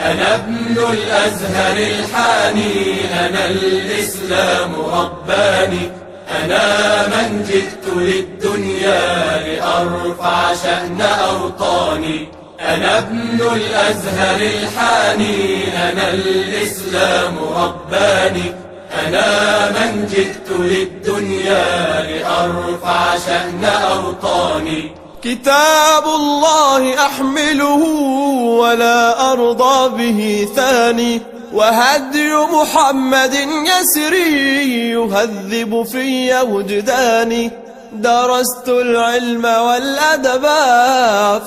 أنا ابن الأزهر الحاني، أنا الإسلام رباني، أنا من جئت للدنيا لأرفع شأن أوطاني. أنا ابن الأزهر الحاني، أنا الإسلام رباني، أنا من جئت للدنيا لأرفع شأن أوطاني. كتاب الله أحمله ولا أرضى به ثاني، وهدي محمد يسري يهذب في وجداني. درست العلم والأدب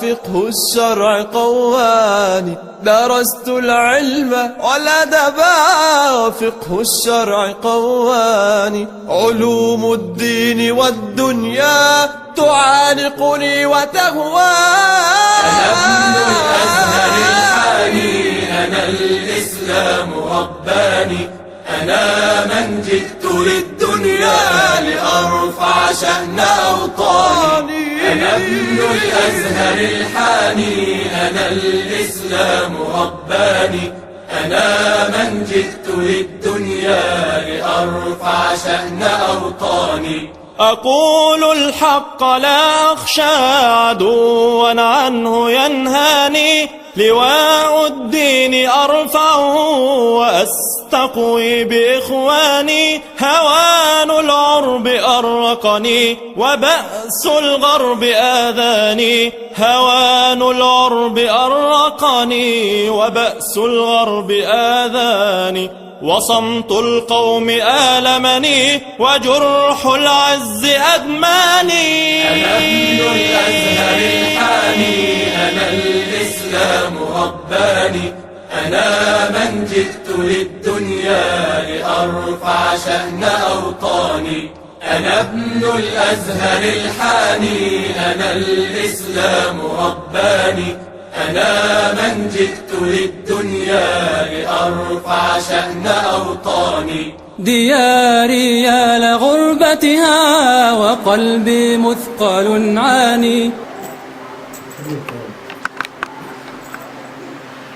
فقه الشرع قواني، درست العلم والأدب فقه الشرع قواني. علوم الدين والدنيا تعانقني وتهواني. أنا ابن الأزهر الحاني، أنا الإسلام رباني، أنا من جئت للدنيا لأرفع شأن أوطاني. أنا ابن الأزهر الحاني، أنا الإسلام رباني، أنا من جئت للدنيا لأرفع شأن أوطاني. أقول الحق لا أخشى عدوا عنه ينهاني، لواء الدين أرفعه وأستقوي بإخواني. هوان العرب أرقني وبأس الغرب آذاني، هوان العرب أرقني وبأس الغرب آذاني. وصمت القوم آلمني وجرح العز أدماني. أنا ابن الأزهر الحاني، أنا الإسلام رباني، أنا من جئت للدنيا لأرفع شأن أوطاني. أنا ابن الأزهر الحاني، أنا الإسلام رباني، أنا من جئت للدنيا لأرفع شأن أوطاني. دياري يا لغربتها وقلبي مثقل عاني.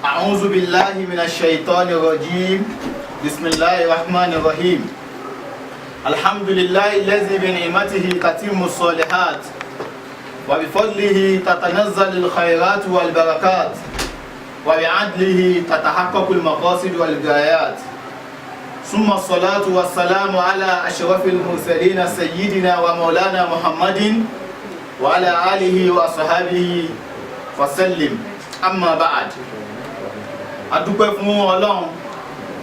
أعوذ بالله من الشيطان الرجيم. بسم الله الرحمن الرحيم. الحمد لله الذي بنعمته تتم الصالحات وبفضله تتنزل الخيرات والبركات وبعدله تتحقق المقاصد والغايات. ثم الصلاة والسلام على أشرف المرسلين سيدنا ومولانا محمد وعلى آله وصحبه وسلم. أما بعد. adúpẹ́ fún Ọlọ́run,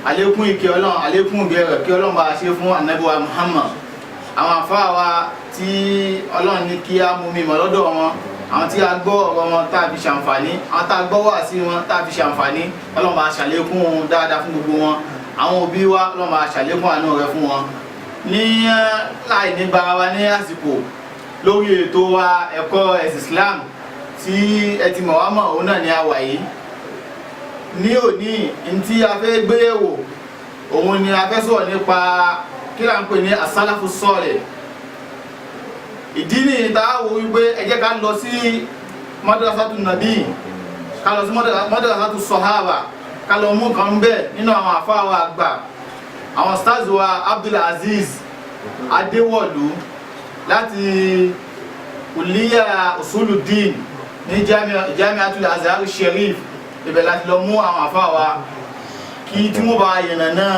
àlékún ìkẹ́ Ọlọ́run, àlékún ìgẹ̀rẹ̀ kí Ọlọ́run bá ṣe fún Ànábì wa Muhammad. Àwọn àfáà wa tí Ọlọ́run ní kí á mú mímọ̀ lọ́dọ̀ wọn, àwọn tí a gbọ́ ọ̀rọ̀ wọn tá a fi ṣàǹfààní, àwọn tá a gbọ́ wà sí wọn tá a fi ṣàǹfààní, Ọlọ́run bá ṣàlékún dáadáa fún gbogbo wọn. Àwọn òbí wa Ọlọ́run bá ṣàlékún àánú rẹ̀ fún wọn. Ní láì ní bara wa ní àsìkò lórí ètò wa ẹ̀kọ́ ẹ̀sìn Islam tí ẹ ti mọ̀ wá mọ̀ òun náà ni a wà yìí. Ní òní ntí a fẹ́ gbé yẹ̀wò òun ni a fẹ́ sọ̀rọ̀ nípa kí là ń pè ní asálàfù sọ́ọ̀lẹ̀. Ìdí ni ìdáwò wípé ẹ jẹ́ ká lọ sí madrasatu nabi, ká lọ sí madrasatu sọ̀hábà, ká lọ mú kan bẹ́ẹ̀ nínú àwọn àfáà wa àgbà, àwọn stars wa Abdul Aziz Adéwọ̀lú láti Kuliya Usuluddin ní Jami'atul Azhar Sharif. Ibẹ̀ láti lọ mú àwọn àfáà wa kí tí wọ́n bá yẹ̀nà náà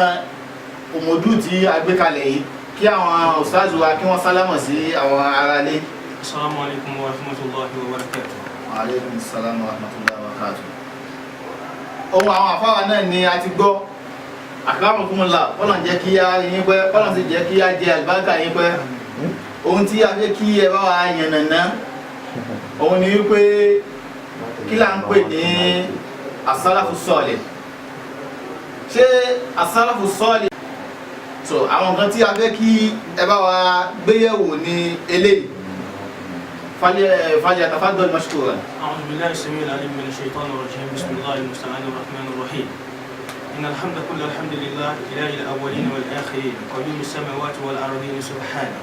òmòdú tí a gbé kalẹ̀ yìí, kí àwọn ustaz wa kí wọ́n sálámọ̀ sí àwọn aráalé. Assalamu alaikum wa rahmatullahi wa barakatuh. Wa alaikum assalam wa rahmatullahi wa barakatuh. Ohun àwọn àfáà wa náà ni a ti gbọ́. Akramakumullah, Ọlọ́run jẹ́ kí á yín pẹ́, Ọlọ́run sì jẹ́ kí á jẹ àlùbáríkà yín pẹ́. Ohun tí a fẹ́ kí ẹ bá wa yẹ̀nà náà òun ni wípé kí là ń pè ní asálàfù sọ́ọ̀lẹ̀. Ṣé asálàfù sọ́ọ̀lẹ̀ so àwọn nǹkan tí a fẹ́ kí ẹ bá wa gbéyẹ̀wò ní eléyìí. فليتفضل مشكورا. أعوذ بالله السميع العليم من الشيطان الرجيم. بسم الله المستعان الرحمن الرحيم. إن الحمد كل الحمد لله إله الأولين والآخرين قيوم السماوات والأرضين سبحانه.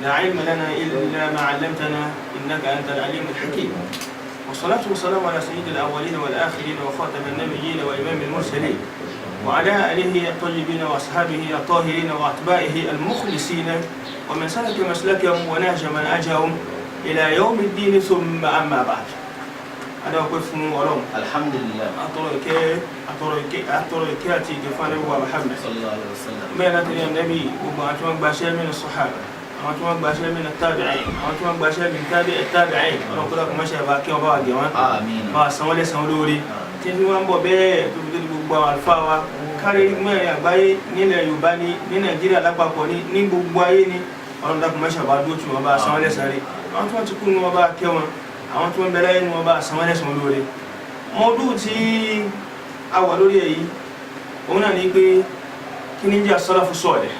لا علم لنا إلا ما علمتنا إنك أنت العليم الحكيم. والصلاة والسلام على سيد الأولين والآخرين وخاتم النبيين وإمام المرسلين وعلى آله الطيبين وأصحابه الطاهرين وأتباعه المخلصين ومن سلك مسلكهم ونهج منهجهم إلى يوم الدين ثم أما بعد. هذا هو كيف نورهم. الحمد لله. أترك أتي كفانه محمد صلى الله عليه وسلم. ما نتني النبي وما باشر من الصحابة أما باشر من التابعين أما باشر من تابع التابعين أنا أقول لكم ماشي باكي وباقي آمين. ما سوالي سوالوري تيجي وان بوبي تبدي بوبا الفاوا kárí mọ́ àgbáyé nílẹ̀ Yorùbá ní Nàìjíríà lápapọ̀ ní gbogbo ayé ní ọ̀rọ̀ dákun mẹ́ṣà bá dúró tí wọ́n bá sanwó lẹ́sàrí àwọn tí wọ́n ti kú ní wọ́n bá kẹ́ wọn àwọn tí wọ́n bẹ̀rẹ̀ láyé ní wọ́n bá sanwó lẹ́sàn lóore. mọ́dún tí a wà lórí èyí òun náà ní pé kí ní jẹ́ as-salafu salih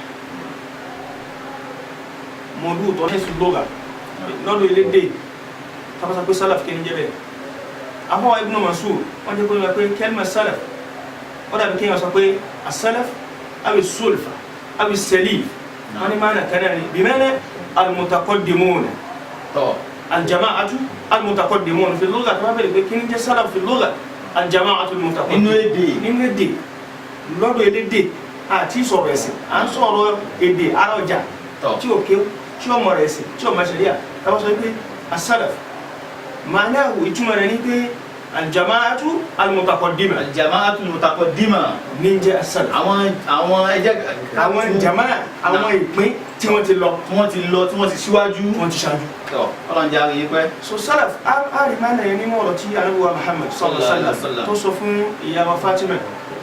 mọ́dún tó ní ṣùgbọ́gà lọ́dọ̀ elédè tàbátà pé salaf kí ní jẹ́ bẹ́ẹ̀. afọwọ́ Ibn Mas'ud wọ́n jẹ́ pé kẹ́lmà salaf ولا بكين يسقي السلف أو السلف أو السليف يعني معنى كناني بمعنى المتقدمون الجماعة المتقدمون في اللغة ما بكين يجي السلف في اللغة الجماعة المتقدمون إنه يدي لو يدي àti sọ̀rọ̀ ẹ̀sìn à ń sọ̀rọ̀ èdè àrọ̀jà tí ó kéw tí ó mọ̀rọ̀ ẹ̀sìn tí ó mọ̀ ṣẹ̀ríà táwọn sọ pé as-salaf ma'nahu ìtumọ̀ rẹ̀ ní pé aljamaatu almutaqaddima. aljamaatu almutaqaddima. ní jẹ́ as-salaf. àwọn jamaa àwọn ìpín tí wọ́n ti lọ. tí wọ́n ti síwájú. ọlọ́run jẹ́ àríyé pẹ́. so salaf àrí máa nàyẹ nínú ọ̀rọ̀ tí Ànábì wa Muhammad sallallahu alaihi wasallam tó sọ fún ìyá wa Fatima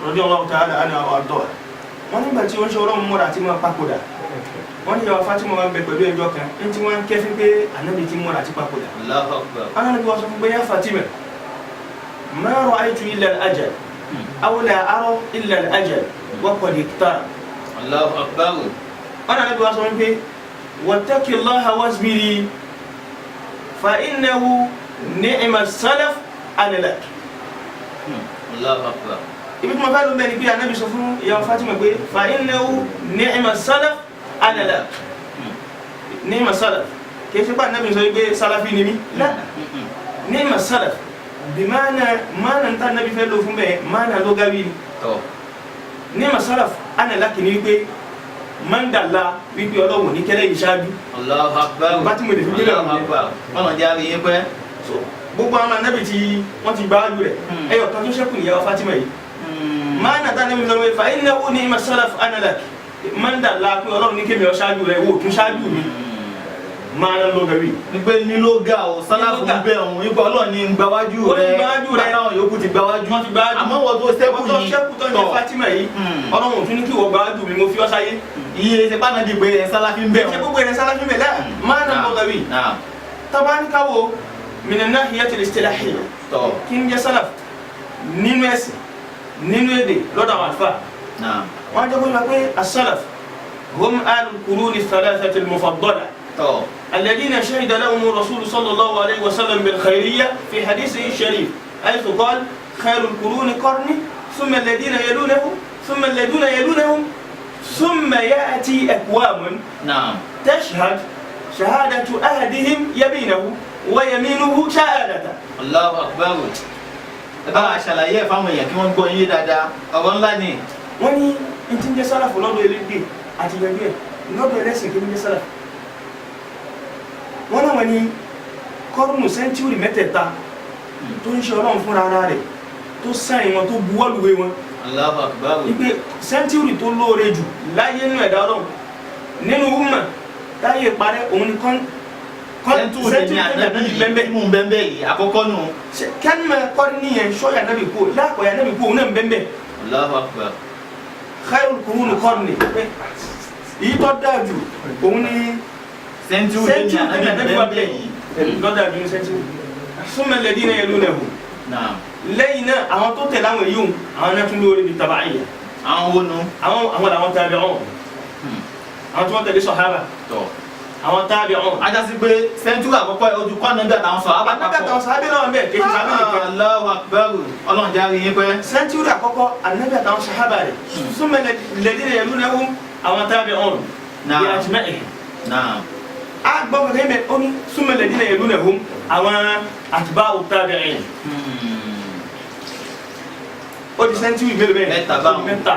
radiyallahu ta'ala anha wa ardaha. wọ́n nígbà tí wọ́n ṣe ọlọ́run múra àti máa papòdà. wọ́n ní ìyá wa Fatima wọn bẹ pẹ̀lú ẹjọ́ kan ní tí wọ́n kẹ́fín pé Ànábì ti múra àti papòdà. Allahu akbar. Ànábì wa sọ fún pé yá Fatima ما رأيت إلا الأجل أو لا أرى إلا الأجل وقد اقترب. الله أكبر. أنا نبي أصلا به واتق الله واصبري فإنه نعم السلف أنا لك. الله أكبر. ibi tí mo fẹ́ ló bẹ́ẹ̀ ni pé Ànábì sọ fún ìyá Fatima pé فإنه نعم السلف أنا لك. نعم السلف kì í ṣe pé Ànábì sọ pé Salafi ni mí. نعم السلف بمعنى معنى انت النبي فلو فún be معنى لغوي ni masalaf ana laki ni pé man dalla wí pé Ọlọ́hun ní kele ìṣáájú. Allahu akbar. Bá tí mo lè fi gbé Allahu akbar. Ọlọ́run jẹ́ àríyé pẹ́. So gbogbo àwọn Ànábì tí wọ́n ti gbáájú rẹ̀ ẹyọ kan tó ṣẹ́kù ní ìyá Fatima yìí. Ma'na ta Ànábì sọ pé fa innahu ni masalaf ana laki man dalla pé Ọlọ́hun ní kémi ó ṣáájú rẹ̀ wò tún ṣáájú mi. Ma'na lughawi ní pé ní lóga o sálàfù ń bẹ òun nípa Ọlọ́run ní gbáwájú rẹ̀ báwọn yòókù ti gbáwájú àmọ́ wọ́n tó ṣẹ́kù yìí tó ní Fatima yìí Ọlọ́run tún ní kí wọ́n gbáwájú mi mo fi ọ́ sáyé iye ṣe pàánà di pé ẹ̀ sálàfì ń bẹ òun ṣe gbogbo ẹ̀ sálàfì ń bẹ láà Ma'na lughawi tabanikawo min an-nahiyati al-istilahiyya kí ń jẹ́ sálàf nínú ẹ̀sìn nínú èdè lọ́dọ̀ àwọn àlùfáà wọ́n jẹ́ kó pé as-salaf hum al-quruni ath-thalathati al-mufaddala الذين شهد لهم الرسول صلى الله عليه وسلم بالخيرية في حديثه الشريف حيث قال خير القرون قرني ثم الذين يلونهم ثم الذين يلونهم ثم يأتي أقوام تشهد شهادة أحدهم يمينه ويمينه شهادته. الله أكبر. bá a ṣàlàyé fáwọn èèyàn kí wọ́n gbọ́ yé dáadáa ọ̀rọ̀ ńlá ni. wọ́n ní n ti ń jẹ́ sálàfù lọ́dọ̀ elédè àti gbẹ̀gbẹ̀ lọ́dọ̀ ẹlẹ́sìn kí ń jẹ́ sálàfù. wọ́n náà wọ́n ní kọ́rùnù sẹ́ńtúrì mẹ́tẹ̀ẹ̀ta tó ń ṣe Ọlọ́run fúnra ara rẹ̀ tó sáyìn wọn tó buwọ́lùwé wọn. Allahu Akbar. wípé sẹ́ńtúrì tó lóore jù láyé nínú ẹ̀dá Ọlọ́run nínú umma láyé parẹ́ òun ni sẹ́ńtúrì ní ànábì mú bẹ́ẹ̀ yìí àkọ́kọ́ nù. kẹ́nìmẹ̀ kọ́ni yẹn sọ́yà ànábì kú láàkọ̀ yà ànábì kú òun náà bẹ́ẹ̀. Allahu Akbar. khairul quruni qarni èyí tó dáa jù òun ni sẹ́ńtúrì ní ànábì bẹ́ẹ̀ yìí lọ́dà bí sẹ́ńtúrì. summa alladhina yalunahu. lẹ́yìn náà àwọn tó tẹ̀lé àwọn èyí àwọn náà tún lórí bíi taba'iyya. àwọn wo nu. àwọn làwọn tabi'un. àwọn tí wọ́n tẹ̀lé sàhábà. àwọn tabi'un. ajásí pé sẹ́ńtúrì àkọ́kọ́ ojú kọ́ ànábì àtàwọn sàhábà papọ̀. ànábì àtàwọn sàhábà náà bẹ̀ kéjì sàhábà nìkan. Allahu Akbar. Ọlọ́run járe yín pẹ́. sẹ́ńtúrì àkọ́kọ́ ànábì àtàwọn sàhábà rẹ̀. summa alladhina yalunahu àwọn tabi'un. bi ajma'ihim. a gbọ́ kankan bẹ́ẹ̀ ó ní summa alladhina yalunahum àwọn atba'u tabi'in ó di sẹ́ńtúrì mélòó bẹ́ẹ̀ mẹ́ta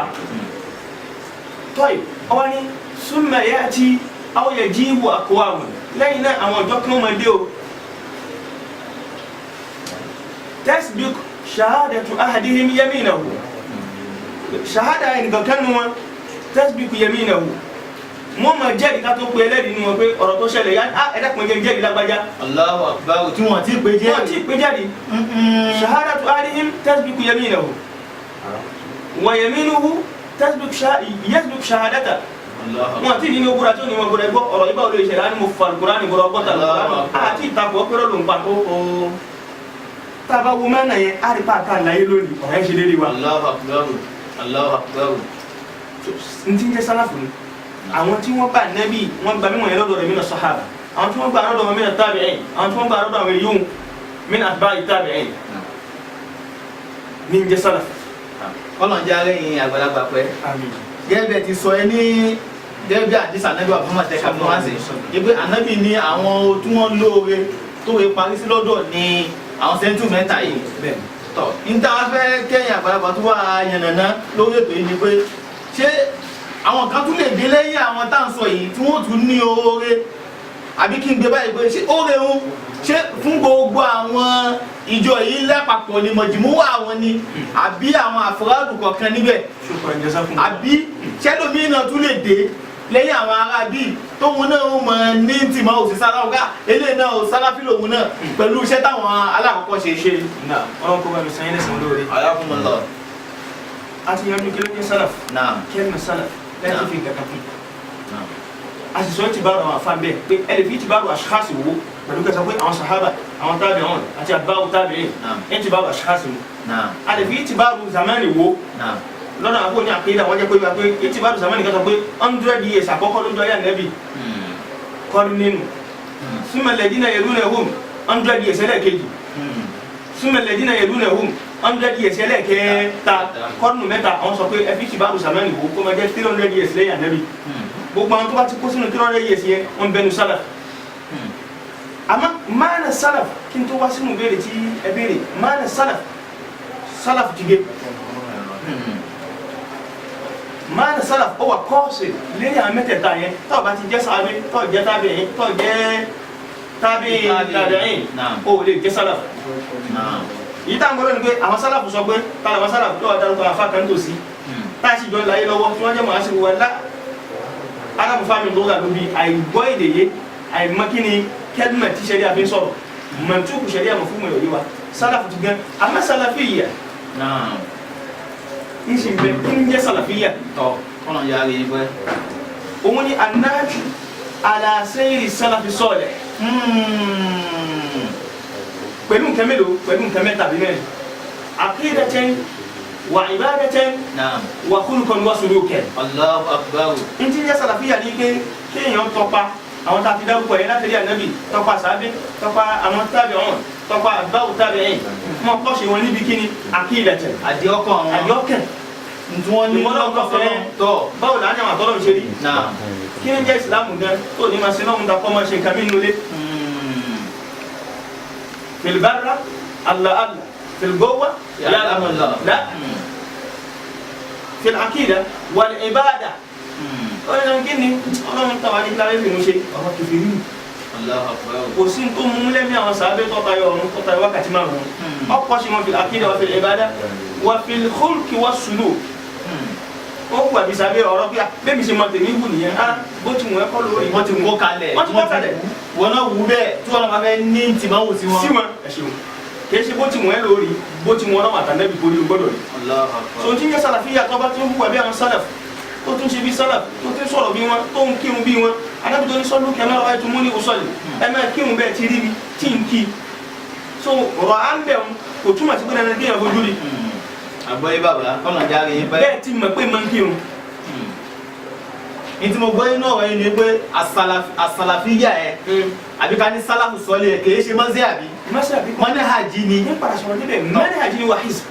tọ́yì ọwọ́ ní summa ya'ti aw yajibu aqwamun lẹ́yìn náà àwọn ọjọ́ kan máa dé o tasbiqu shahadatu ahadihim yaminahu shahada ẹni kankan nu wọn tasbiqu yaminahu mo ma jẹ́rìí ká tó pe ẹlẹ́rìí nu wọn pé ọ̀rọ̀ tó ṣẹlẹ̀ yá ẹ̀dá kan jẹ́rìí lágbájá. Allahu akbar tí wọ́n ti pè jẹ́rìí. wọ́n ti pè jẹ́rìí. shahadatu ahadihim tasbiqu yaminahu wa yaminuhu tasbiqu shahadata. wọ́n ti ní ní ogúnra tí ó ní wọn gbọdọ̀ gbọ́ ọ̀rọ̀ ibà olóyè ṣẹlẹ̀ á ní mo fa Al-Qur'an ní gbọdọ̀ gbọ́ta lọ́wọ́ àti ìtakùn ọpẹ́rọ̀ ló ń pa. tábà wo mẹ́rin yẹn á rí pàtó àlàyé lónìí ọ̀rẹ́ ṣe lérí wa. Allahu akbar Allahu akbar. n ti ń jẹ́ sálàfù ni àwọn tí wọ́n bá nẹ́bí wọ́n gba mímọ̀ yẹn lọ́dọ̀ rẹ̀ mina sahaba àwọn tí wọ́n gba lọ́dọ̀ wọn mina tabi'in àwọn tí wọ́n gba lọ́dọ̀ àwọn yòówù mina atba'i tabi'in ní ń jẹ́ sálàfù. ọlọ́njẹ́ arẹ́yìn àgbàlagbà pẹ́ gẹ́gẹ́ ti sọ ẹ ní gẹ́gẹ́ bí àdìsá anábì wà fún àtẹ́ká fún wá sí ibi anábì ní àwọn tí wọ́n lóore tó wé parí sí lọ́dọ̀ ní àwọn sẹ́ńtù mẹ́ta yìí tọ́ níta fẹ́ kẹ́yìn àgbàlagbà tó wà yànnàná lórí ètò yìí ni pé ṣé àwọn kan tún lè dé lẹ́yìn àwọn tá à ń sọ yìí tí wọ́n tún ní oore àbí kí n gbé báyìí pé ṣé oore ń ṣé fún gbogbo àwọn ìjọ yìí lápapọ̀ ni mọ̀jìmúwà àwọn ni àbí àwọn àfúrádù kọ̀ọ̀kan níbẹ̀ àbí ṣẹ́lómìnà tún lè dé lẹ́yìn àwọn ará bíi tóun náà ó mọ ní tìmọ̀ òsì sáláwùká eléyìí náà ò sáláfì lòun náà pẹ̀lú iṣẹ́ táwọn alákọ̀ọ́kọ́ ṣe. ọlọ́run kó bá mi sàn yín lẹ́sìn lóore. Alhamdulillah. a ti yanjú kí ló ń sálàf. kẹ́mi sálàf láti fi gàgà kún. àṣìṣe ti bá àwọn afá bẹ́ẹ̀ pé ẹ lè fi ti bá àwọn aṣáṣì wo pẹ̀lú kẹta pé àwọn sahaba àwọn tabi'un àti atba'u tabi'in ẹ ti bá àwọn aṣáṣì wo. a lè fi ti bá àwọn zamani wo lọ́nà àbò ní àpéyìdá wọ́n jẹ́ pé wíwá pé etí bá dùsàmọ́ nìkan sọ pé 100 years àkọ́kọ́ lójú ayé ànẹ́bì kọ́ni nínú summa alladhina yalunahum 100 years ẹlẹ́ẹ̀kejì summa alladhina yalunahum 100 years ẹlẹ́ẹ̀kẹta kọ́nù mẹ́ta àwọn sọ pé ẹbí ti bá dùsàmọ́ nìkan kó máa jẹ́ 300 years lẹ́yìn ànẹ́bì gbogbo àwọn tó bá ti kó sínú 300 years yẹn wọ́n bẹnu sálàf àmọ́ máàna sálàf kí n tó wá sínú béèrè tí ẹ béèrè máàna sálàf ti gé máa sálàf ó wà kọ́ọ̀sì lẹ́yìn àwọn mẹ́tẹ̀ẹ̀ta yẹn tó bá ti jẹ́ sàábé tó jẹ́ tábìyìn tó jẹ́ tábìyìn ó lè jẹ́ sálàf. yìí tá à ń gbọ́dọ̀ ni pé àwọn sálàf sọ pé táwọn àwọn sálàf tó wà dárúkọ àfa kan tó sí tá a sì jọ láyé lọ́wọ́ tí wọ́n jẹ́ màá sì wọ ńlá alábùfáàmì tó wà lóbi àìgbọ́ èdè yé àìmọ́kíni kẹ́dùmẹ̀ tí sẹ́rí àfi ń sọ̀rọ̀ mọ̀túkù sẹ́rí àmọ̀ fún mọ̀lẹ́wí wa sálàf ti gan àmọ́ sálàfíyà isi bɛ n jɛ salafiya tɔ kɔnɔ yaari yi bɛ òun ni anájú alasẹ́yìrì salafi sọ́ọ̀lẹ̀ pẹ̀lú nǹkan mélòó pẹ̀lú nǹkan mẹ́ta bí mẹ́rin aqidatan wa ibadatan wa khuluqan wa sulukan. Allahu akbar. n ti jẹ́ salafiya ni pé kéèyàn tọpa àwọn tá a ti dárúkọ yẹn láti rí ànábì tọpa sábẹ́ tọpa àwọn tabi'un tọpa atba'u tabi'in wọn kọ́ ṣe wọn níbi kíni aqidatan àdìọ́kàn ntúwọ́n ní lọ́kọ̀ fẹ́ tọ́ báwo la á yàn àtọ́lọ́ ṣe rí kí ni jẹ́ ìsìlámù gan tó ní ma ṣe náà ń da kọ́ ma ṣe nǹkan mí nulẹ̀ fil barra Allah fil gowa ya'lamu Allah la fil aqida wal ibada ọlọ́run kí ni ọlọ́run tàwa ní kíláwé fi mú ṣe ọ̀rọ̀ kìfìrí kò sí tó mú lẹ́mí àwọn sàábẹ́ tọ́tayọ ọ̀run tọ́tayọ wákàtí márùn-ún ọkọ̀ ṣe wọn fil aqida wa fil ibada wa fil khulqi wa suluk ó kú àbí sàábẹ́ ọ̀rọ̀ pé bẹ́ẹ̀ mi ṣe mọ tèmi wù nìyẹn á bó ti wù ẹ́ kọ́ lórí wọ́n ti wù ó kalẹ̀ wọ́n náà wù bẹ́ẹ̀ tí wọ́n náà fẹ́ ní tìmáwò sí wọn. ẹ ṣeun kì í ṣe bó ti wù ẹ́ lórí bó ti wù ọ́ náà àtàndẹ́bì kórìí gbọ́dọ̀ rí. so ti ń yẹ sàlàfíà tó bá ti ń hùwà bí àwọn sálàf tó tún ṣe bí sálàf tó tún sọ̀rọ̀ bí wọn tó ń kírun bí wọn anábì tó ní sọ́lù kẹmẹ́ ọ̀rọ̀ ẹ̀tún mú ní òṣọ̀lì ẹ máa kírun bẹ́ẹ̀ ti rí mi tí ń kí so ọ̀rọ̀ à ń bẹ̀ wọn kò túmọ̀ sí pé dandan kéèyàn fojú rí. àgbọ̀yé bàbá kọ́nà járe yín bẹ́ẹ̀. bẹ́ẹ̀ ti mọ̀ pé máa ń kírun. ní tí mo gbọ́ inú ọ̀rọ̀ yìí ni pé àsàlàfíyà ẹ̀ àbí ká ní sálàfù sọ́lé ẹ̀ kìí ṣe mọ́sí àbí mọ́nẹ́hàjì ni. ní padà sọ̀rọ̀ níbẹ̀ mọ́nẹ́hàjì ni wà hizb.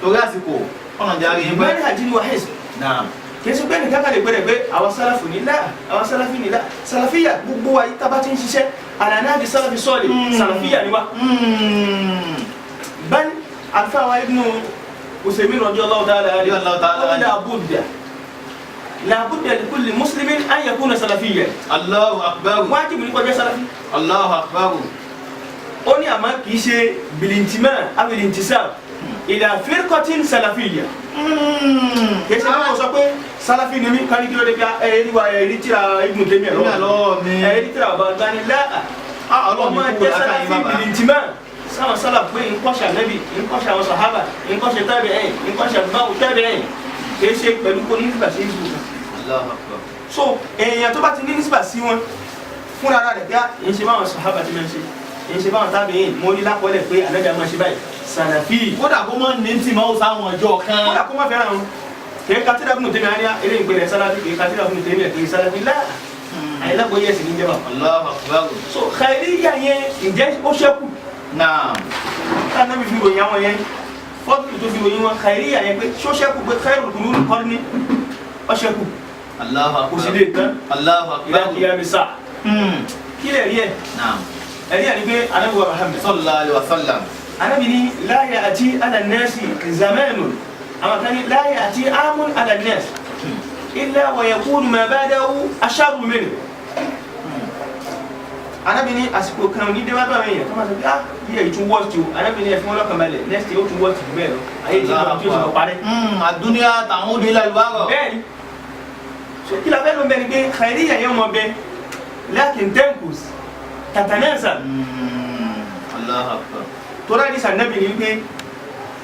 torí àsìkò kọ́nà járe yín bẹ́ẹ̀. mọ́nẹ́hàjì ni wà hizb. kì í ṣe pé nìkan kan lè gbẹ̀rẹ̀ pé àwọn sálàfù nílá àwọn sálàfì nílá sálàfíyà gbogbo wa yìí tábà ti ń ṣiṣẹ́ àlànà àbí sálàfì sọ́ọ̀lì sálàfíyà ni wa. bẹ́ẹ̀ni àlùfáà wa Ibn Uthaymin radiyallahu ta'ala anhu لابد لكل مسلم أن يكون سلفيا. الله أكبر. واجب ní kó jẹ́ salafi. الله أكبر. ó ní àmọ́ kì í ṣe bilintima abilintisab ila firqatin salafiyya. kì í ṣe kó sọ pé salafi ni mí kárí kí ló dé bí ẹ̀rí wa ẹ̀rí tíra Ibn Taymiyyah lọ́wọ́ mi ẹ̀rí tíra Albani lá ọmọ jẹ́ salafi bilintima sáwọn salaf pé nkọ́ṣà Nabi nkọ́ṣà àwọn sahaba nkọ́ṣà tabi'in nkọ́ṣà báwo tabi'in kì í ṣe pẹ̀lú kó ní nígbà sí ìṣòro. So èèyàn tó bá ti ní nísìbà sí wọn fúnra rẹ̀ bí i ṣe báwọn sàhábà ti máa ń ṣe èyí ṣe báwọn tábìyìn mo rí lápọ̀lẹ̀ pé ànábì máa ṣe báyìí sàlàfí kódà kó mọ́ ní tí máa ń sáwọn ọjọ́ kan kódà kó má fẹ́ràn wọn kì í katira fún tèmi àríyá eré ìpínlẹ̀ sàlàfí kì í katira fún tèmi kì í sàlàfí láà àyílágbó yẹ sí ní jẹba. So khairiyya yẹn ǹjẹ́ ó ṣẹ́kù náà tánábì fi ròyìn àwọn yẹn fọ́tò tó fi ròyìn wọn khairiyya yẹn pé ṣó ṣẹ́kù pé khairul quruni qarni ó ṣẹ́kù. Allahu Akbar. Kò sí lè tán. Allahu Akbar. Ila qiyami sa'a. Kí lè rí ẹ̀? Naam. Ẹ̀rí ẹ̀ ni pé Ànábì wa Muhammad sallallahu alaihi wasallam. Ànábì ní la ya'ti 'ala an-nasi zamanun. Àwọn kan ní la ya'ti 'amun 'ala an-nas. Illa wa yakunu ma ba'dahu asharru minhu. Ànábì ní àsìkò kan ní dé wá bá wọn yẹn. Kọ́má sọ pé bí èyí tún wọ́ọ̀sì o. Ànábì ní ẹ̀fún ọlọ́kàn balẹ̀ next year ó tún wọ́ọ̀sì bẹ́ẹ̀ lọ. Ayé ti lọ tí ó ti lọ parẹ́. Ad-dunya ta'udu ila al-waqa. Bẹ́ẹ̀ni. So kila fẹ́ ló ń bẹ ni pé khairiyya yẹn mọ bẹ lakin tankus tatanasa. Allahu Akbar. Tora ní sànẹ́bì ni pé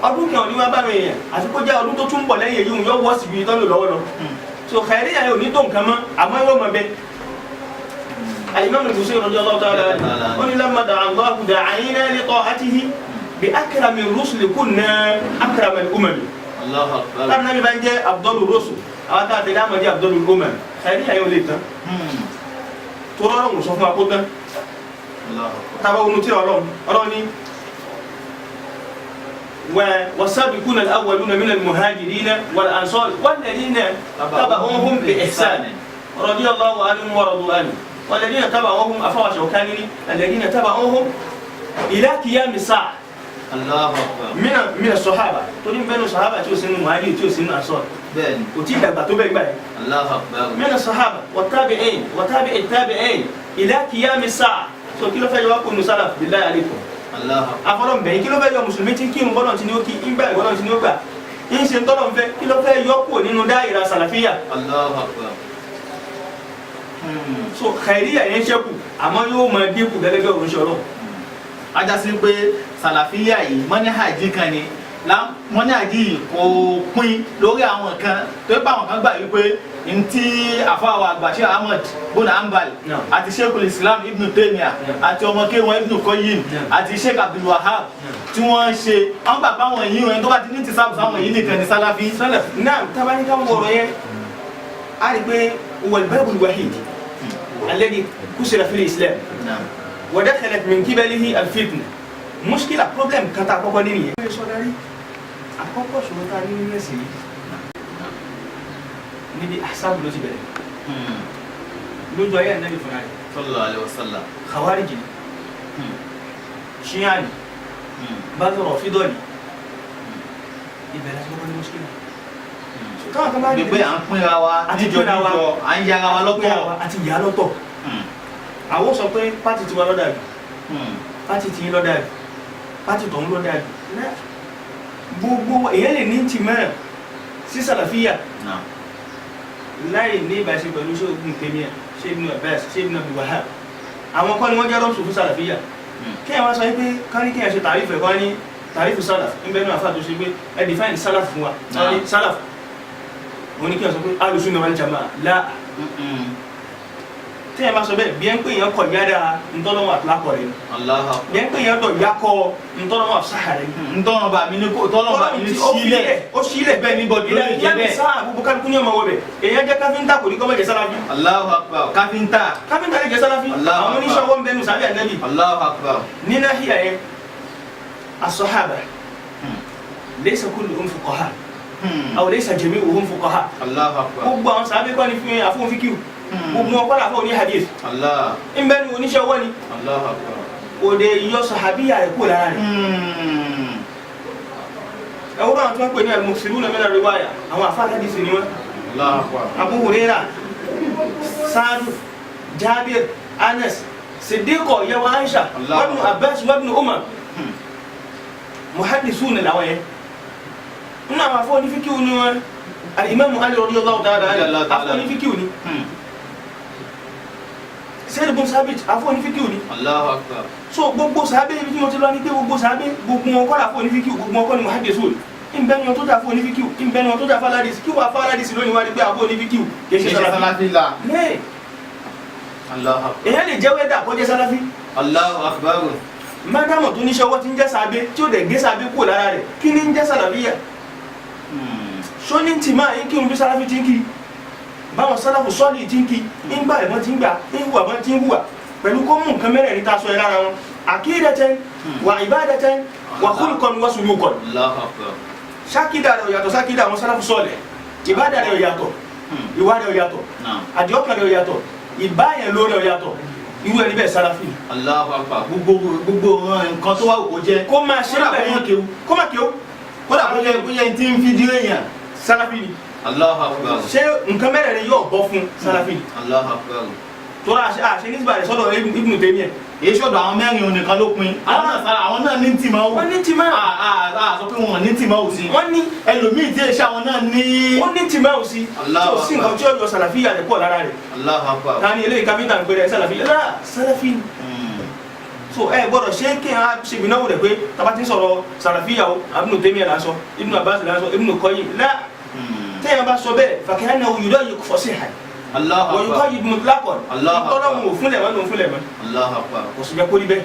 ọdún kan ní wá bá mi yẹn àti kó jẹ́ ọdún tó tún bọ̀ lẹ́yìn èyí yóò wọ́ síbi tán lò lọ́wọ́ lọ. So khairiyya yẹn ò ní tó nǹkan mọ́ àmọ́ yóò mọ bẹ. Al-Imam al-Busayri radiyallahu ta'ala anhu ó ní lamma da'a Allahu da'ina li ta'atihi bi akrami rusuli kunna akrama al-umam. Allahu Akbar. Táwọn náà mi bá ń jẹ́ Abdul Rusul àwọn tá a tẹ̀lé àmọ́ jẹ́ Abdul Umar khairiyya yẹn ò lè tán. Tó rọrùn kò sọ fún wa kó tán. Tábà wọnú tí ọlọ́run ní والسابقون الأولون من المهاجرين والأنصار والذين تبعوهم بإحسان رضي الله عنهم ورضوا عنه والذين تبعوهم أفوى شوكاني الذين تبعوهم إلى قيام الساعة. الله أكبر. من الصحابة تقولين بين الصحابة توسين المهاجرين توسين الأنصار. بين. وتيجي بتوبك بين. الله أكبر. من الصحابة والتابعين وتابع التابعين إلى قيام الساعة. So kí ló fẹ́ yọ wá kó nu sálàf billahi alaykum. Afọlọ́n bẹ̀yìn kí ló fẹ́ yọ mùsùlùmí tí ń kírun bọ́lọ̀ tí ni ó kí ń gbà ìwọ́lọ̀ tí ni ó gbà ń ṣe ń tọ́lọ̀ ń fẹ́ kí ló fẹ́ yọ kó nínú dáìra sàlàfíyà. So khairiyya yẹn ṣẹ́kù àmọ́ yóò máa dínkù gẹ́gẹ́ bí òun ṣọ̀rọ̀. Ajásí pé sàlàfíyà yìí mọ́níhàjí kan ni mọ́níhàjí yìí kò pín lórí àwọn kan tó bá àwọn kan gbà wípé ntí àfọwọ́ àgbàṣe Ahmad bọ́nà Hanbal àti Sheikhul Islam Ibn Taymiyyah àti ọmọ kéwọn Ibn Qayyim àti Sheikh Abdul Wahhab tí wọ́n ṣe àwọn gbà báwọn yìí wọn tó bá ti ní ti sábà sáwọn yìí nìkan ní sálàfí. náà tabaníkà wọ̀rọ̀ yẹn a rí pé wal babul wahid alladhi kusira fil Islam wa dakhalat min qibalihi al-fitna mushkila problem kan tá àkọ́kọ́ nínú yẹn. àkọ́kọ́ ṣòro tá a ní nínú ẹ̀sìn yìí níbi ahsabu ló ti bẹ̀rẹ̀ lójú ayé ànábì fúnra rẹ̀ sallallahu alaihi wasallam khawarij ni ṣíyàn ni bákan rọ̀fídọ̀ ni ìbẹ̀rẹ̀ tó wọ́n ní mùsùlùmí. káwọn kan bá rí gbogbo à ń pínra wa níjọ níjọ à ń yára wa lọ́tọ̀ àti ìyá lọ́tọ̀ àwọn sọ pé pátì tiwa lọ́dà jù pátì tiyín lọ́dà jù pátì tọ̀hún lọ́dà jù gbogbo èyàn lè ní tìmọ̀ sí sàlàfíà láì ní ìbáṣe pẹ̀lú ṣé Ibn Taymiyyah ṣé Ibn Abbas ṣé Ibn Abdul Wahhab àwọn kan ni wọ́n jẹ́ rọ́ọ̀sù fún sàlàfíyà kí ẹ̀ wá sọ pé kárí kí ẹ̀ ṣe tàrífù ẹ̀kọ́ ní tàrífù sálàf ń bẹ́ẹ̀ náà àfáà tó ṣe pé ẹ̀ define sálàf fún wa sálàf òun ni kí ẹ̀ sọ pé Ahlus Sunnah wal Jamā'ah lá tí ẹ̀ bá sọ bẹ́ẹ̀ bí ẹ̀ ń pè yẹn kọ̀ yára ntọ́lọ́wọ́ àtúlákọ̀ rẹ̀ bí ẹ̀ ń pè yẹn dọ̀ yakọ̀ ntọ́lọ́wọ́ àfsáhà rẹ̀ ntọ́lọ́wọ́ mi ní sílẹ̀ ó sílẹ̀ bẹ́ẹ̀ ní bọ́dún ló ń jẹ bẹ́ẹ̀ sáà gbogbo kálukú ní ọmọ wọbẹ̀ èyàn jẹ́ káfíńtà kò ní kọ́ mẹ́jẹ sálàfí. Allahu Akbar káfíńtà lè jẹ́ sálàfí àwọn oníṣẹ́ ọwọ́ ń bẹnu sábẹ́ ànábì. Allahu Akbar ní náhíyà yẹn as-sahaba laysa kulluhum fuqaha aw laysa jami'uhum fuqaha. Allahu akbar. Gbogbo àwọn sàábé kọ́ ni fún àfún fíkíù gbogbo wọn kọ́lá fún ní hadith Allah. ń bẹ́ ni oníṣẹ́ ọwọ́ ni Allahu akbar. òde yọ sàhábíyà rẹ̀ kó lára rẹ̀ ẹwọ́n àwọn tó ń pè ní al-muksiruna min ar-riwaya àwọn àfáà hadith ni wọ́n Allahu akbar. Abu Hurairah, Sa'd, Jabir, Anas, Siddiq, yawa Aisha, wa Ibn Abbas, wa Ibn Umar muhaddithuna làwọn yẹn nínú àwọn afọ́ onífíkíù ni wọn al-Imam Ali radiyallahu ta'ala anhu afọ́ onífíkíù ni Zayd ibn Thabit afọ́ onífíkíù ni Allahu akbar. so gbogbo sàábé ibi tí mo ti lọ ní pé gbogbo sàábé gbogbo wọn kọ́ la fọ́ onífíkíù gbogbo wọn kọ́ ni muhaddithun ìbẹ́ni wọn tó dà fọ́ onífíkíù ìbẹ́ni wọn tó dà fáládìs kí wọ́n fáládìs lónìí wá ní pé àfọ́ onífíkíù kì í ṣe sàláfí la. lẹ́ẹ̀ Allahu akbar. èyàn lè jẹ́ wẹ́dà kó jẹ́ sàláfí Allahu akbar. mádàmọ̀ tó níṣẹ́ ọwọ́ ti ń jẹ́ sàábé tí ó dẹ̀ gé sàábé kúrò lára rẹ̀ kí ni ń jẹ́ sàláfíyà sọ́ni tì máa ń kírun bí sàláfí ti ń kí báwọn sàláfù sọ́ọ̀lì ti ń kí ń gbà ẹ̀mọ́ ti ń gbà ń hùwà bọ́n ti ń hùwà pẹ̀lú kó mú nǹkan mẹ́rẹ̀ẹ̀rin tá a sọ ẹ lára wọn aqidatan wa ibadatan wa khulqan wa sulukan. Allahu akbar. sákìdá rẹ̀ ò yàtọ̀ sákìdá àwọn sàláfù sọ́ọ̀lẹ̀ ìbádà rẹ̀ ò yàtọ̀ ìwà rẹ̀ ò yàtọ̀ àdìọ́kàn rẹ̀ ò yàtọ̀ ìbáyẹn ló rẹ̀ ò yàtọ̀ irú ẹni bẹ́ẹ̀ sàláfì. Allahu akbar. gbogbo nǹkan tó wà òkò jẹ. kó máa ṣe bẹ́ẹ̀ kó máa kéwú kódà kó yẹ tí ń fi dí èèyàn. sàláfì ni. Allahu akbar. ṣé nǹkan mẹ́rẹ̀ẹ̀rin yóò bọ́ fún sàláfì ni. Allahu akbar. tó àṣẹ nígbà rẹ̀ sọ́dọ̀ Ibn Taymiyyah. èyí ṣọ̀dọ̀ àwọn mẹ́rin òun nìkan ló pin. àwọn náà ní tìmọ̀ wò. wọ́n ní tìmọ̀. sọ pé wọn ní tìmọ̀ wò sí. wọ́n ní. ẹlòmíì tí èṣà wọn náà ní. wọ́n ní tìmọ̀ wò sí. Allahu akbar. tí o sì nǹkan tí ó yọ sàlàfíà rẹ̀ pọ̀ lára rẹ̀. Allahu akbar. tani eléyìí káfíńtà ń pèrè sàlàfíà rárá sàlàfí. so ẹ gbọ́dọ̀ ṣé kí n ṣe ìgbìnáwó rẹ̀ pé tàbá ti ń sọ̀rọ̀ sàlàfíà o Ibn Taymiyyah là ń sọ Ibn Abbas là ń sọ Ibn Qayyim lá tẹ́yàn bá sọ bẹ́ẹ̀ fàkẹ́hánà òyìnbó yìí kò fọ́sí hàn. Allahu akbar. wọ́n yóò kọ́ yìí mutlaqan. Allahu akbar. tọ́lọ́mù òfúnlẹ̀ mọ́ ló ń fúnlẹ̀ mọ́. Allahu akbar. kò sì jẹ́ kó rí bẹ́ẹ̀.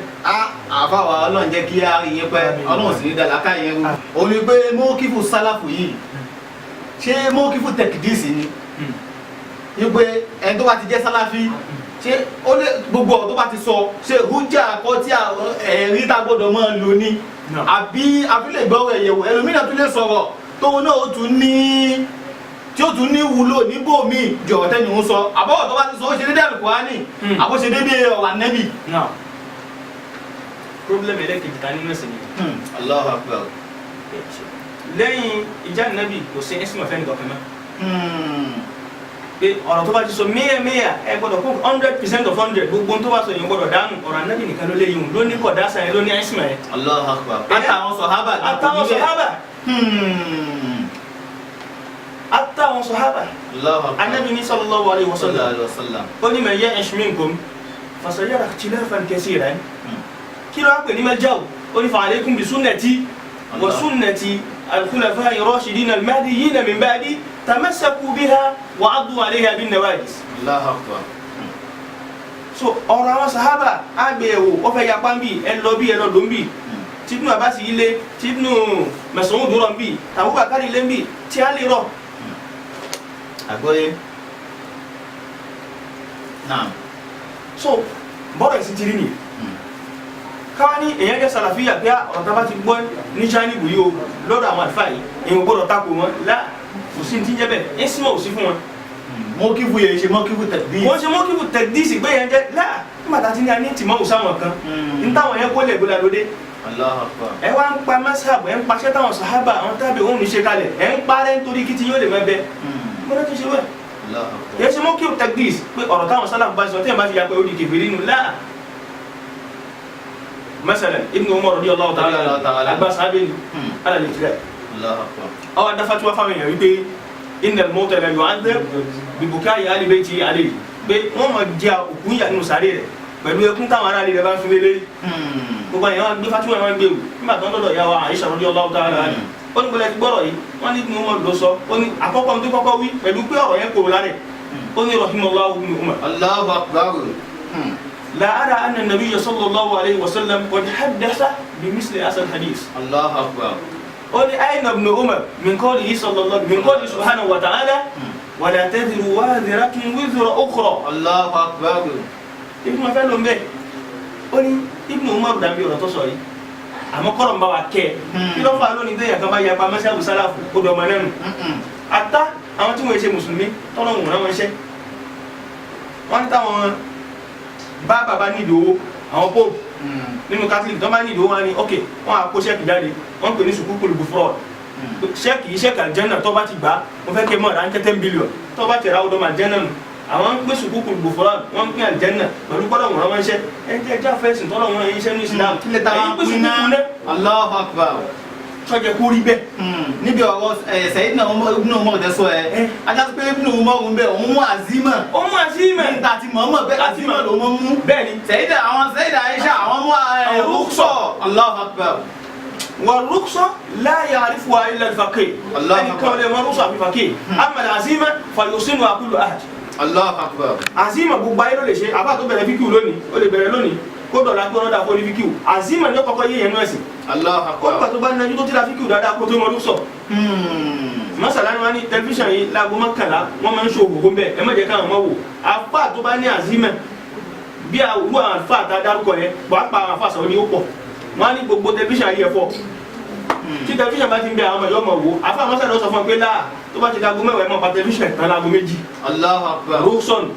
àfàwà Ọlọ́run jẹ́ kí á rí yín pẹ́ Ọlọ́run sì ní dàlákà yẹn rú. òun ni pé mọ́kífù sálàfù yìí ṣé mọ́kífù tẹ̀kídìsì ni yí pé ẹni tó bá ti jẹ́ sálàfí ṣé ó lè gbogbo ọ̀rọ̀ tó bá ti sọ ṣé hújà kọ́ tí ẹ̀rí tá gbọ́dọ̀ máa lò ní àbí àfilẹ̀ gbọ́rọ̀ ẹ̀yẹ̀wò ẹlòmíràn tún lè sọ̀rọ̀ tóun náà ó tún ní tí ó tún ní wúlò níbòmí jọ̀rọ̀ tẹ́ni ń sọ àbọ̀wọ̀ tó bá ti sọ ó ṣe dédé Al-Qur'ani àbó ṣe dédé ọ̀rọ̀ Ànábì. problem ẹlẹ́kejì ta nínú ẹ̀sìn ni. Allahu akbar. lẹ́yìn ìjà Ànábì kò sí ẹ̀sìn ọ̀fẹ́ nìkan kan mọ́. pé ọ̀rọ̀ tó bá ti sọ mẹ́yà ẹ gbọ́dọ̀ kó 100% of 100 gbogbo tó bá sọ yìí gbọ́dọ̀ dánù ọ̀rọ̀ Ànábì nìkan ló lé yìí ló ní kọ̀dá sàn ló ní ẹ̀sìn ẹ̀. Allahu akbar. àtàwọn sọ̀hábà àtàwọn sọ̀hábà Ànábì ní sallallahu alaihi wasallam ó ní man ya'ish minkum fasayara ikhtilafan kasiran kí ló wá pè ní mẹ́jáwó ó ní fa alaykum bi sunnati wa sunnati al-khulafa'i ar-rashidin al-mahdiyyin min ba'di tamassaku biha wa 'addu 'alayha bin-nawajis. Allahu akbar. so ọ̀rọ̀ àwọn sàhábà àgbẹ̀wò ó fẹ́ yapa ń bì ẹ lọ bí ẹ lọ ló ń bì tí Ibn Abbas ilé tí Ibn Mas'ud rọ̀ ń bì Abubakar ilé ń bì tí a lè rọ̀. àgbọ́yé náà. so bọ́ọ̀rọ̀ ẹ̀sìn ti rí nìyí káwá ní èyàn jẹ́ sàlàfíà pé ọ̀rọ̀ tá bá ti gbọ́ ní jánìbù yìí o lọ́dọ̀ àwọn àlùfáà yìí èyàn gbọ́dọ̀ tako wọn lá kò sí ti ń jẹ́ bẹ́ẹ̀ ẹ̀sìn ò sí fún wọn. mọ́kífù yẹn ṣe mọ́kífù tẹ̀díìsì. wọ́n ṣe mọ́kífù tẹ̀díìsì gbé yẹn jẹ́ lá nígbà tá a ti ní a ní tìmọ̀ òsáwọn kan ní táwọn yẹn kólẹ̀ gbọ́dọ̀ lóde. Allahu akbar. ẹ wá ń pa mẹ́sàbù ẹ ń paṣẹ́ táwọn sàhábà àwọn tábì òun ní ṣe kalẹ̀ ẹ ń parẹ́ nítorí kí ti yóò lè mẹ́bẹ́ gbọ́dọ̀ tó ṣe wẹ̀. yẹ ṣe mọ́kífù tẹ̀díìsì pé ọ̀rọ̀ táwọn sálàfù bá sọ tẹ́yìn bá ti yà pé ó di kèfèrí nù láà. مثلا ابن عمر رضي الله تعالى عباس عبد على الابتلاء الله اكبر او ان فتوى فاهمين wípé ان الموت لا يعذب ببكاء اهل بيته عليه pé wọ́n máa jẹ òkú yà nínú sàréè rẹ̀ pẹ̀lú ẹkún táwọn ará rẹ̀ bá ń sunlé lé gbogbo àyàn gbé fatiwa wọn gbé wò nígbà tó ń dọ̀dọ̀ ìyá wa Aisha radiyallahu ta'ala anha ó ní gbọ́dọ̀ ti gbọ́dọ̀ yìí wọ́n ní Ibn Umar ló sọ ó ní àkọ́kọ́ tó kọ́kọ́ wí pẹ̀lú pé ọ̀rọ̀ yẹn kòrò lárẹ̀ ó ní rahimallahu Ibn Umar. Allahu akbar. لا أرى أن النبي صلى الله عليه وسلم قد حدث بمثل هذا الحديث. الله أكبر. قل أين ابن عمر من قوله صلى الله من قوله سبحانه وتعالى ولا تزر وازرة وزر أخرى. الله أكبر. ابن ما فعلهم به قل ابن عمر دام بيورا تصعي àmọ́ kọ́lọ̀ ń bá wa kẹ́ kí ló fà lónìí tẹ́yà kan bá yapa mọ́sáàbù sálàfù ó dọ̀ ọmọ náà nù àtá àwọn tí wọ́n ṣe mùsùlùmí tọ́lọ̀ wọ̀n náà wọ́n ṣẹ́ wọ́n ní táwọn bá bàbá nílò owó àwọn pope nínú catholic tó bá nílò owó wọn ni ok wọ́n á kó ṣẹ́ẹ̀kì jáde wọ́n pè ní sùkúkú lùbù fraud ṣẹ́ẹ̀kì yìí ṣẹ́ẹ̀kì àjẹ́nà tó bá ti gbà mo fẹ́ kí ẹ mọ̀ ra ń kẹ́ 10 billion tó bá ti ra ọdọ́ mà àjẹ́nà nù àwọn ń pè sùkúkú lùbù fraud wọ́n ń pè àjẹ́nà pẹ̀lú gbọ́dọ̀ wọ́n rán ṣẹ́ ẹni tí ẹ já fẹ́sìn tọ́lọ̀ wọn iṣẹ́ ní Islam kílẹ̀ tá a kú iná Allahu Akbar sọ́jẹ́ kú rí bẹ́ẹ̀. níbi ọ̀rọ̀ Sayyidina Ibn Umar tẹ́ sọ ẹ ajá pé Ibn Umar ń bẹ òun mú azima òun mú azima níta ti mọ̀ọ́mọ̀ bẹ́ẹ̀ azima ló mọ́ mú bẹ́ẹ̀ ni Sayyida Aisha àwọn mú rúkṣọ Allahu Akbar والرخصة لا يعرفها إلا الفقيه أن كون الرخصة في فقيه أما العزيمة فيحسنها كل أحد Allahu Akbar azima gbogbo ayé ló lè ṣe àbá tó bẹ̀rẹ̀ fíkìú lónìí ó lè bẹ̀rẹ̀ lónìí kó dọ̀la kó rọ́dà kó ní fíkìú azima ní ọkọ̀ yé yẹn nú ẹ̀sìn Allahu ó Akbar nígbà tó bá nájú tó ti la fíkìú dáadáa kó tó mọ rúkṣọ̀ mọ́sálá ni wọ́n ní tẹlifíṣàn yìí láago mọ́kànlá wọ́n máa ń ṣe òkòkò ń bẹ̀ ẹ má jẹ́ káwọn mọ́ wò àfà tó bá ní azima bí àwọn àfà tá a dárúkọ yẹn pàápàá àwọn àfà sọ̀rọ̀ ni ó pọ̀ wọ́n á ní gbogbo tẹlifíṣàn yìí ẹ̀fọ́ tí tẹlifíṣàn bá ti ń bẹ àwọn ọmọ ìyá ọmọ wo àfa àmọ́sá lọ sọ fún ọ pé láà tó bá ti dago mẹ́wàá ẹ̀ mọ́ pa tẹlifíṣàn tán láago méjì. Allahu Akbar rúṣọ̀nù.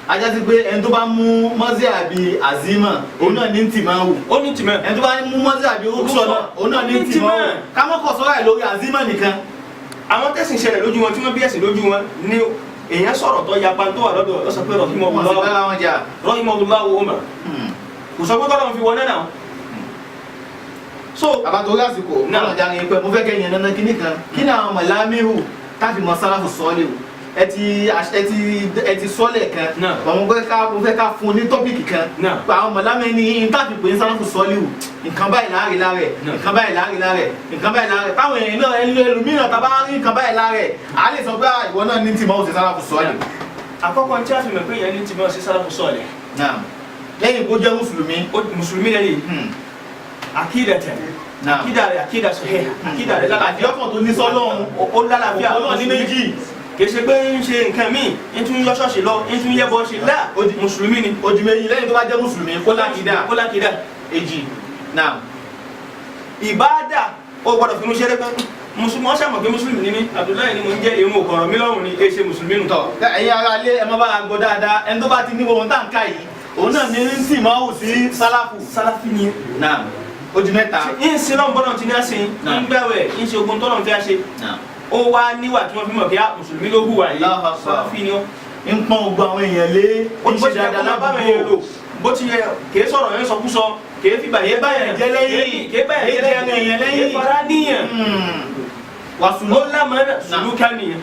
ajá ti pé ẹni tó bá mú mọ́sí àbí azima òun náà ní tì máa wù ó ní tìmẹ̀. ẹni tó bá mú mọ́sí àbí rúkṣọ náà òun náà ní tì máa wù ká mọ́ kọ̀ sọ́ra ẹ̀ lórí azima nìkan. àwọn tẹ̀sìn ṣẹlẹ̀ lójú wọn tí wọ́n bí ẹ̀sìn lójú wọn ni èèyàn sọ̀rọ̀ tó yapa tó wà lọ́dọ̀ ọ sọ pé rahimahullahu umar kò sọ pé tọ́lọ́ fi wọlé náà so àbátorí àsìkò ọlọ́jà ní pẹ́ mo fẹ́ kẹ́ yẹn nana kíní kan kí ni àwọn mọ̀lámíhù káfí mọ sálàfù sọ́ọ́lì o ẹ ti sọ́ọ̀lẹ̀ kan mo fẹ́ ká fún ní tọ́pìkì kan àwọn mọ̀lámíhù ní káfí pé ní sálàfù sọ́ọ́lì o nǹkan báyìí láàrin láàrẹ̀ nǹkan báyìí láàrin láàrẹ̀ nǹkan báyìí láàrẹ̀ táwọn èèyàn náà ẹlòmíràn tàbá rí nǹkan báyìí láàrẹ̀ à lè sọ pé ìwọ náà ní tìmọ̀ òsè sálàfù sọ́ọ̀lì. àkọ́kọ́ tí a fi mọ̀ pé ìyẹn ní tìmọ̀ òsè sálàfù sọ́ọ̀lì. lẹ́yìn kó jẹ́ mùsùlùmí lẹ́yìn akídàtẹ̀ akídà sọ̀hẹ́ akídà rẹ̀ lálàáfíà àdìọ́kàn tó ní sọ́lọ́run ó lálàáfíà ọlọ́run ní méjì kèsè pé ń ṣe nǹkan míì ń tún yọ ṣọ́ọ̀ṣì lọ ń tún yẹ́bọ ṣe láà mùsùlùmí ni odi méjì lẹ́yìn tó bá jẹ́ mùsùlùmí kó lákìdá èjì náà ìbáàdà ó gbọ́dọ̀ fi mú ṣeré pé mùsùlùmí wọ́n ṣàmọ̀ pé mùsùlùmí ni mí Abdullahi ni mo ń jẹ́ irun òkọ̀rọ̀ mi lọ́rùn ni èṣe mùsùlùmí nù. tọ ẹ̀yin ará ilé ẹ má bá a gbọ́ dáadáa ẹni tó bá ti ní ohun tá à ń ká yìí òun náà ní ń sì máa wù sí sálàfù ni náà ó di mẹ́ta. ń sin lọ́n bọ́lọ̀ tí ní á sin ń gbẹ̀wẹ̀ ń ṣe ogun tọ́lọ̀ tí a ṣe ó wá níwà tí wọ́n fi mọ̀ kí á mùsùlùmí ló hùwà yìí sálàfù ni ó. ń pọ́n gbogbo àwọn èèyàn lé oṣù dáadáa lábàbò bó ti yẹ kì í sọ̀rọ̀ yẹn sọkúsọ kì í fi bàyẹ̀ báyẹn jẹ́ lẹ́yìn kì í báyẹn jẹ́ lẹ́yìn kì í fara níyàn ó lámàánà sùlùkà nìyẹn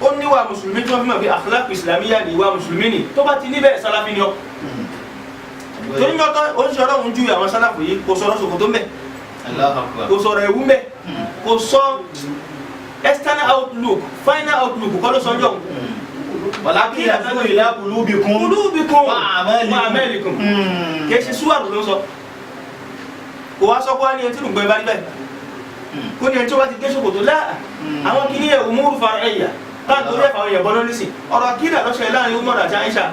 ó níwà mùsùlùmí tí wọ́n fi mọ̀ pé akhlaq islamiyya ni ìwà mùsùlùmí ni tó bá ti níbẹ̀ sálàfì ni ọ torí yọtọ oníṣẹ́ ọlọ́run ju àwọn sálàfù yìí kò sọ̀rọ̀ ṣòkòtò mbẹ kò sọ̀rọ̀ ẹ̀wù mbẹ kò sọ external outlook final outlook kọ́ ló sọ́njọ́ wàlákì yàtọ̀ ìlà kùlùbìkùn wà àmẹ́lìkùn kì í ṣe súwàrù ló ń sọ kò wá sọ pé wá ní ẹni tí lùgbọ́n ibà níbẹ̀ kó ní ẹni tí wọ́n ti gé ṣòkòtò láà àwọn kìíní ẹ̀ umuru far'iyya táà torí ẹ̀fà àwọn èèyàn bọ́ná nísìn ọ̀rọ̀ akídà lọ́sẹ̀ láàrin Umar àti Aisha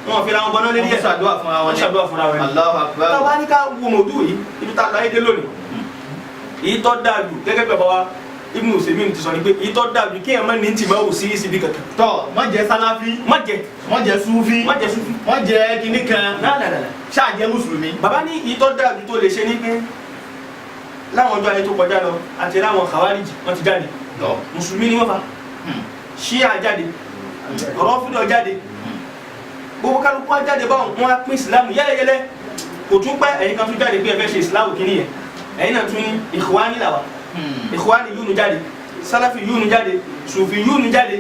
wọn fi ra wọn bọ́ná lérí ẹ̀ ṣàdúrà fúnra wọn Allahu Akbar. tá a bá ní ká wo mòdù yìí ibi tá a lọ ayédè lónìí èyí tó dáa jù gẹ́gẹ́ bí bàbá wa Ibn Usaymin ti sọ ni pé èyí tó dáa jù kí ẹ̀ má ní tì máa wò sí síbi kankan. tọ má jẹ sáláfí má jẹ súfí má jẹ súfí má jẹ kinní kan náà ṣáà jẹ mùsùlùmí. bàbá ní èyí tó dáa jù tó lè ṣe ní pé láwọn ọjọ́ ayé tó kọjá lọ àti láwọn Khawarij wọn ti jáde mùsùlùmí ni wọ́n fa Shia jáde Rafida jáde gbogbo kálukú wa jáde báwọn wọn á pín ìsìlámù yẹ́lẹ́yẹ́lẹ́ kò tún pẹ́ ẹ̀yin kan tún jáde pé ẹ fẹ́ ṣe ìsìlámù kìíní yẹn ẹ̀yin náà tún ní Ikhwani làwà Ikhwani yúnu jáde Salafi yúnu jáde Sufi yúnu jáde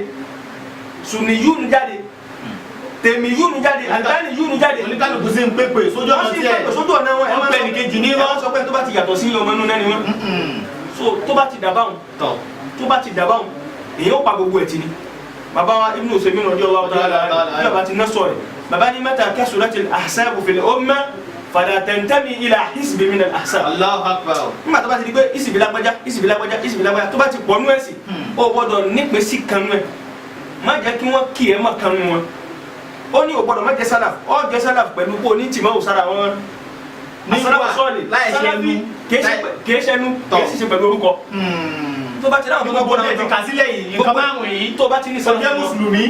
Sunni yúnu jáde Tèmi yúnu jáde Albani yúnu jáde. oníkálukú sí ń pépè sójú ọ̀nà tiẹ̀ sójú ọ̀nà wọn wọn pẹ́ nìkejì ní wọn sọ pé tó bá ti yàtọ̀ sí ọmọ inú náà ni wọn so tó bá ti dà báwọn èyí ó pa gbogbo ẹ̀ tì ní bàbá wa Ibn Usaymin radiyallahu ta'ala bí bàbá ti ná sọ rẹ̀ bàbá ní mata kasuratil ahsabu fil umma fala tantami ila hisbi min al ahsab. Allahu Akbar. nígbà tó bá ti di pé ìsìbí lágbájá tó bá ti pọ̀ nú ẹ̀sìn ó gbọ́dọ̀ nípe sí kanú ẹ̀ má jẹ́ kí wọ́n kì ẹ́ mọ̀ kanú wọn ó ní ó gbọ́dọ̀ má jẹ́ sálàf ó jẹ́ sálàf pẹ̀lú kó ní tìmọ̀ òsára wọn asalafu sọ́ọ̀lì sálàfí kìí ṣẹnu kìí sì ṣe pẹ̀lú orúkọ. tó bá ti dáhùn tó gbọ́dọ̀ ti kà sílẹ̀ yìí nǹkan márùn-ún yìí tó bá ti ní sọ́ọ̀lì jẹ́ mùsùlùmí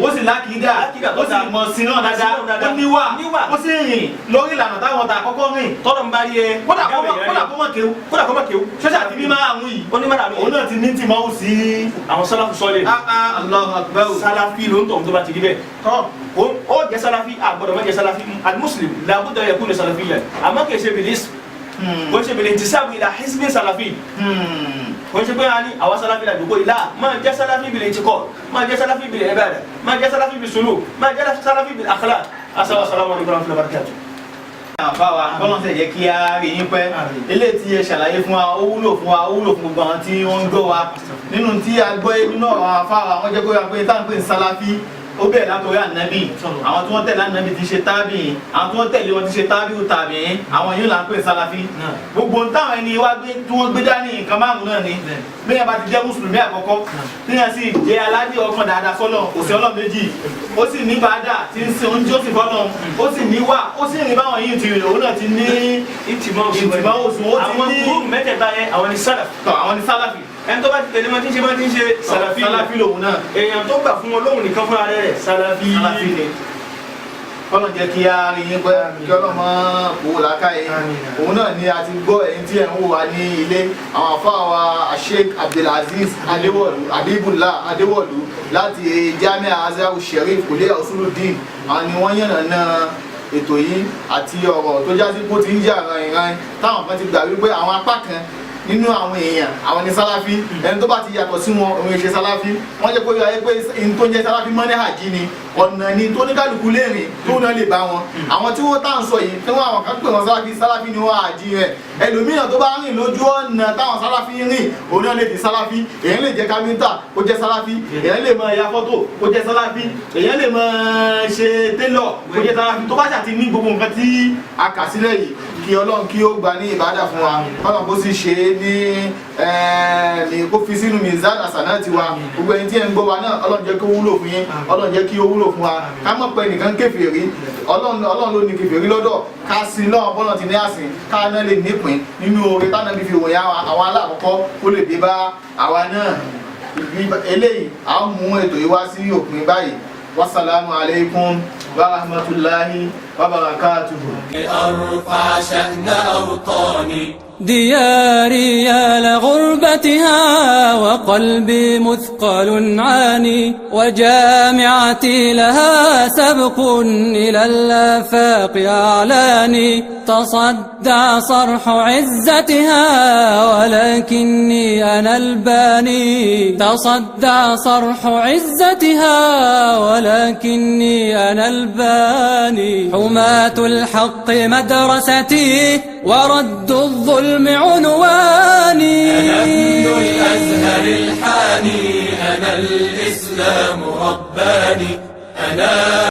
ó sì lákìídà ó sì mọ̀ sí náà dáadáa ó níwà ó sì rìn lórí ìlànà táwọn ta kọ́kọ́ rìn tọ́lọ̀ ń bá rí ẹ kódà kó mọ̀ kéwú ṣọ́ṣà àti mímọ́ àwọn yìí òun náà ti ní tìmọ̀ ó sí àwọn sálàfù sọ́ọ̀lì Allahu Akbar sálàfí ló ń tọ̀ tó bá ti rí bẹ́ẹ̀ ó jẹ́ sálàfí àgbọ̀dọ̀ má jẹ́ sálàfí al-muslim làbúdà yakuna salafiyyan àmọ́ kìí ṣe bilis kò ṣe bil intisabu ila hizbin salafi kò ṣe pé a ní àwọn sálàfí la dùgbò ìlà máa jẹ́ sálàfí bil i'tiqad máa jẹ́ sálàfí bil ibada máa jẹ́ sálàfí bil suluk máa jẹ́ sálàfí bil akhlaq. Assalamu alaikum warahmatullahi wabarakatuh. àfáwà kọ́lọ́n tẹ̀ jẹ́ kí a rí yín pẹ́ eléyìí tí ẹ ṣàlàyé fún wa ó wúlò fún wa ó wúlò fún gbogbo àwọn tí wọ́n ń gbọ́ wa nínú tí a gbọ́ nínú ọ̀rọ̀ àfáwà wọ́n jẹ́ kó yà pé táwọn pè ń sálàfí ó bẹ̀rẹ̀ látọ̀rí ànábì àwọn tí wọ́n tẹ̀lé ànábì ti ṣe tábì àwọn tí wọ́n tẹ̀lé wọn ti ṣe tábì tàbí àwọn yìí là ń pè sálàfí gbogbo táwọn ẹni wá gbé tí wọ́n gbé dání nǹkan márùn náà ni bẹ́ẹ̀ bá ti jẹ́ mùsùlùmí àkọ́kọ́ tíyẹn sì jẹ́ aládé ọkàn dáadáa sọ́lọ̀ kò sí ọlọ́ méjì ó sì ní bàdà tí ń sin oúnjẹ ó sì fọ́nà ó sì níwà ó sì ní báwọn yìí ti rìn òun náà ti ní ìtìmọ̀ òsùn ó ti ní mẹ́tẹ̀ẹ̀ta yẹn àwọn ni sálàfí ẹni tó bá ti tẹ̀lé máa ti ń ṣe sàlàfí lòun náà èèyàn tó gbà fún wọn lóhùn nìkan fúnra rẹ̀ sàlàfí ni Ọlọ́run jẹ́ kí a rí yín pẹ́ kí ọlọ́mọ òwò làákàyè òun náà ni a ti gbọ́ ẹ̀yin tí ẹ̀ ń wò wá ní ilé àwọn àfáà wa Sheikh Abdulaziz Adéwọ̀lú Habibullah Adéwọ̀lú láti Jami'a Azhar Sharif Kuliya Usuluddin àwọn ni wọ́n yànnàná ètò yìí àti ọ̀rọ̀ tó jásí kó ti ń jà ràn táwọn kan ti gbà wípé àwọn apá kan nínú àwọn èèyàn àwọn ni sálàfí ẹni tó bá ti yàtọ̀ sí wọn òun ṣe sálàfí wọ́n jẹ́ kó yọ ayé pé in tó ń jẹ́ sálàfí mọ́nẹ́hàjí ni ọ̀nà ni tó ní kálukú lè rìn tó náà lè bá wọn àwọn tí wọ́n tá à ń sọ yìí tí wọ́n àwọn kan pè wọ́n sálàfí ni wọ́n àjí rẹ̀ ẹlòmíràn tó bá rìn lójú ọ̀nà táwọn sálàfí rìn òun náà lè di sálàfí èèyàn lè jẹ́ kámẹ́ńtà kó jẹ́ sálàfí èèyàn lè máa ya fọ́tò kó jẹ́ sálàfí èèyàn lè máa ṣe télọ̀ kó jẹ́ sálàfí tó bá ṣàti ní gbogbo nǹkan tí a kà sílẹ̀ yìí kí Ọlọ́run kí ó gbà ní ìbádà fún wa Ọlọ́run kó sì ṣe ní kó fi sínú mizan hasanati wa gbogbo ẹni tí ẹ ń gbọ́ wa náà Ọlọ́run jẹ́ kí ó wúlò fún yín Ọlọ́run jẹ́ kí ó wúlò fún wa ká mọ̀ pé nìkan kèfèrí Ọlọ́run ló ní kèfèrí lọ́dọ̀ ká sí náà bọ́lọ̀ ti ní àsìn ká náà lè nípìn nínú oore táwọn ẹbí fi wòye àwọn aláàkọ́kọ́ kó lè dé bá àwa náà eléyìí à ń mú ètò yìí wá sí òpin báyìí wasalaamu alaikum wa rahmatulahi wa barakatuhu. أرفع شأن أوطاني دياري يا لغربتها وقلبي مثقل عاني وجامعتي لها سبق إلى الآفاق أعلاني تصدع صرح عزتها ولكني أنا الباني تصدع صرح عزتها ولكني أنا الباني حماة الحق مدرستي ورد الظلم عنواني أنا ابن الأزهر الحاني أنا الإسلام رباني أنا